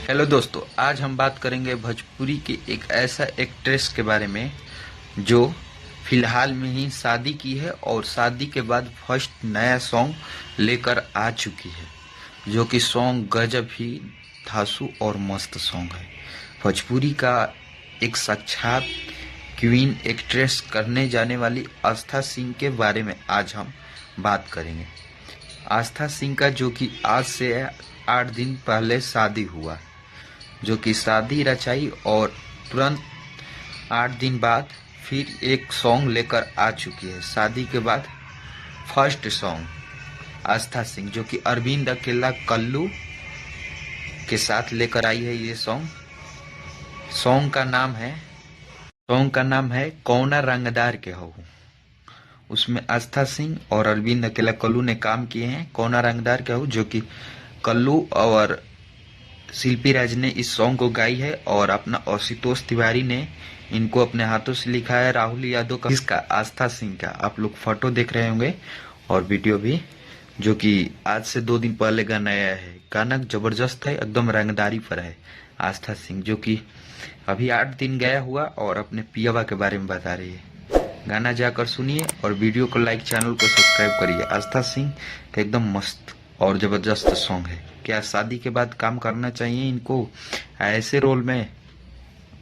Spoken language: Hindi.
हेलो दोस्तों, आज हम बात करेंगे भोजपुरी की एक ऐसा एक्ट्रेस के बारे में जो फिलहाल में ही शादी की है और शादी के बाद फर्स्ट नया सॉन्ग लेकर आ चुकी है, जो कि सॉन्ग गजब ही धांसू और मस्त सॉन्ग है। भोजपुरी का एक साक्षात क्वीन एक्ट्रेस करने जाने वाली आस्था सिंह के बारे में आज हम बात करेंगे। आस्था सिंह का जो कि आज से 8 दिन पहले शादी हुआ, जो कि शादी रचाई और तुरंत 8 दिन बाद फिर एक सॉन्ग लेकर आ चुकी है। शादी के बाद फर्स्ट सॉन्ग आस्था सिंह, जो कि अरविंद अकेला कल्लू के साथ लेकर आई है ये सॉन्ग। सॉन्ग का नाम है कौना रंगदार के हो। उसमें आस्था सिंह और अरविंद अकेला कल्लू ने काम किए हैं। कौना रंगदार के हो, जो कि कल्लू और शिल्पी राज ने इस सॉन्ग को गाई है और अपना आशुतोष तिवारी ने इनको अपने हाथों से लिखा है। राहुल यादव का इसका आस्था सिंह का आप लोग फोटो देख रहे होंगे और वीडियो भी, जो कि आज से 2 दिन पहले गाना आया है। गाना जबरदस्त है, एकदम रंगदारी पर है। आस्था सिंह जो कि अभी 8 दिन गया हुआ और अपने पियावा के बारे में बता रही है। गाना जाकर सुनिए और वीडियो को लाइक, चैनल को सब्सक्राइब करिए। आस्था सिंह का एकदम मस्त और जबरदस्त सॉन्ग है। क्या शादी के बाद काम करना चाहिए इनको ऐसे रोल में?